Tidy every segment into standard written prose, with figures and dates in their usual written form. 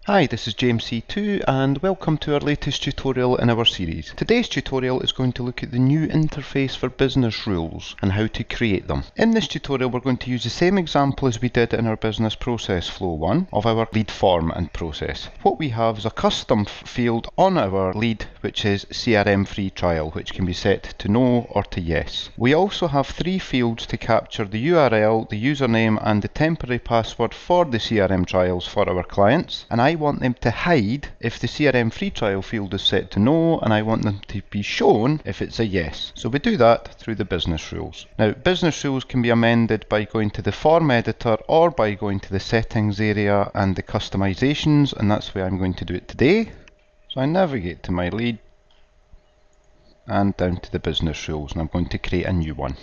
Hi, this is James CTwo and welcome to our latest tutorial in our series. Today's tutorial is going to look at the new interface for business rules and how to create them. In this tutorial we're going to use the same example as we did in our business process flow 1 of our lead form and process. What we have is a custom field on our lead which is CRM free trial, which can be set to no or to yes. We also have three fields to capture the URL, the username and the temporary password for the CRM trials for our clients, and I want them to hide if the CRM free trial field is set to no, and I want them to be shown if it's a yes. So we do that through the business rules. Now, business rules can be amended by going to the form editor or by going to the settings area and the customizations, and that's where I'm going to do it today. So I navigate to my lead and down to the business rules, and I'm going to create a new one.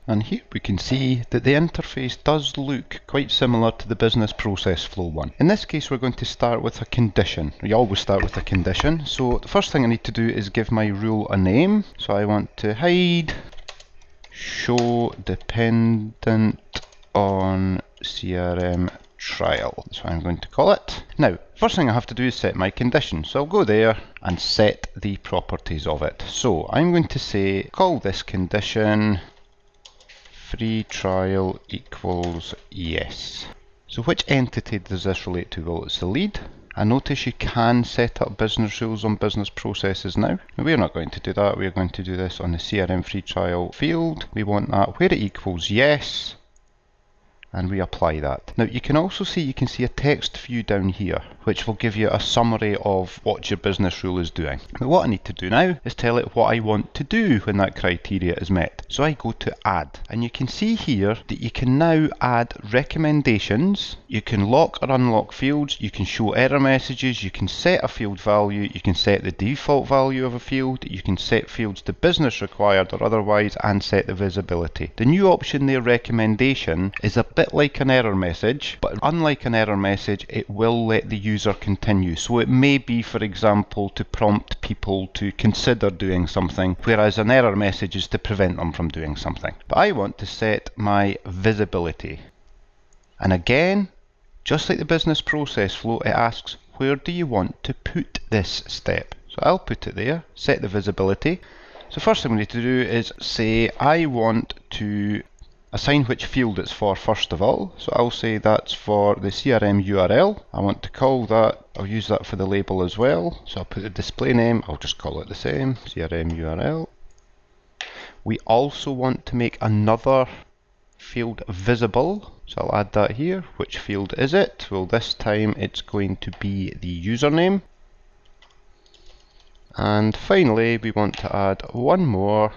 And here we can see that the interface does look quite similar to the business process flow 1. In this case we're going to start with a condition. We always start with a condition. So the first thing I need to do is give my rule a name. So I want to hide show dependent on CRM trial. That's what I'm going to call it. Now, first thing I have to do is set my condition. So I'll go there and set the properties of it. So I'm going to say, call this condition free trial equals yes. So which entity does this relate to? Well, it's the lead. And notice you can set up business rules on business processes now. We're not going to do that. We're going to do this on the CRM free trial field. We want that where it equals yes, and we apply that. Now you can also see, you can see a text view down here which will give you a summary of what your business rule is doing. But what I need to do now is tell it what I want to do when that criteria is met. So I go to add, and you can see here that you can now add recommendations, you can lock or unlock fields, you can show error messages, you can set a field value, you can set the default value of a field, you can set fields to business required or otherwise, and set the visibility. The new option there, recommendation, is a bit like an error message, but unlike an error message it will let the user continue. So it may be, for example, to prompt people to consider doing something, whereas an error message is to prevent them from doing something. But I want to set my visibility. And again, just like the business process flow, it asks, where do you want to put this step? So I'll put it there, set the visibility. So first thing we need to do is say, I want to assign which field it's for first of all. So I'll say that's for the CRM URL. I want to call that, I'll use that for the label as well. So I'll put the display name, I'll just call it the same, CRM URL. We also want to make another field visible. So I'll add that here. Which field is it? Well, this time it's going to be the username. And finally, we want to add one more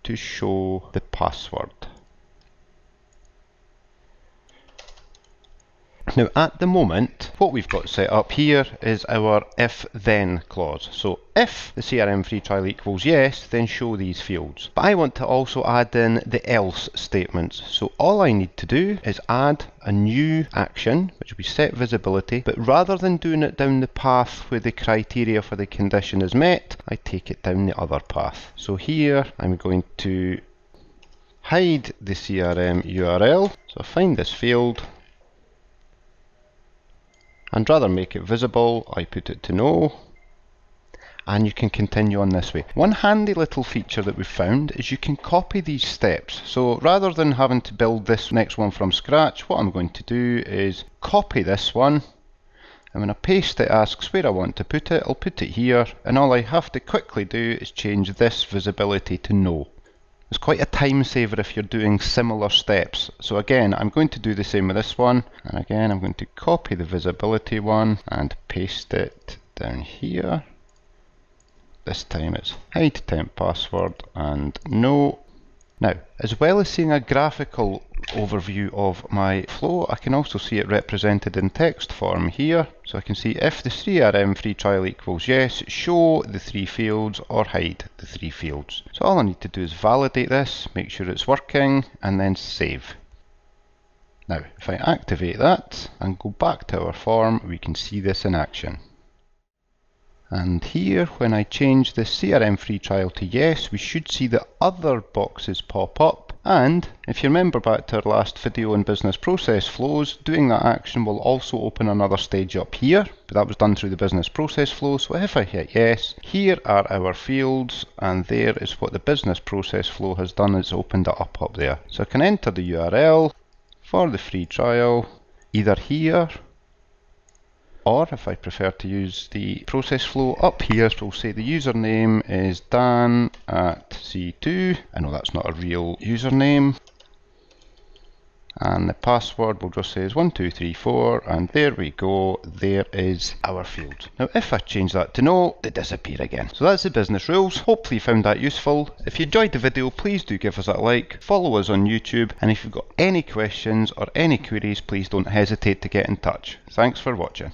to show the password. Now at the moment, what we've got set up here is our if-then clause. So if the CRM free trial equals yes, then show these fields. But I want to also add in the else statements. So all I need to do is add a new action, which will be set visibility, but rather than doing it down the path where the criteria for the condition is met, I take it down the other path. So here I'm going to hide the CRM URL. So I find this field, and rather make it visible, I put it to no, and you can continue on this way. One handy little feature that we've found is you can copy these steps. So rather than having to build this next one from scratch, what I'm going to do is copy this one, and when I paste it, asks where I want to put it, I'll put it here, and all I have to quickly do is change this visibility to no. It's quite a time saver if you're doing similar steps. So again, I'm going to do the same with this one. And again, I'm going to copy the visibility one and paste it down here. This time it's hide temp password and no. Now, as well as seeing a graphical overview of my flow, I can also see it represented in text form here. So I can see if the CRM free trial equals yes, show the three fields or hide the three fields. So all I need to do is validate this, make sure it's working, and then save. Now, if I activate that and go back to our form, we can see this in action. And here, when I change the CRM free trial to yes, we should see the other boxes pop up And if you remember back to our last video on business process flows, doing that action will also open another stage up here, but that was done through the business process flow. So if I hit yes, here are our fields, and there is what the business process flow has done, it's opened it up there. So I can enter the URL for the free trial, either here, or if I prefer to use the process flow up here, so we'll say the username is Dan at CTwo. I know that's not a real username. And the password we'll just say is 1234, and there we go, there is our field. Now if I change that to no, they disappear again. So that's the business rules. Hopefully you found that useful. If you enjoyed the video, please do give us a like, follow us on YouTube, and if you've got any questions or any queries, please don't hesitate to get in touch. Thanks for watching.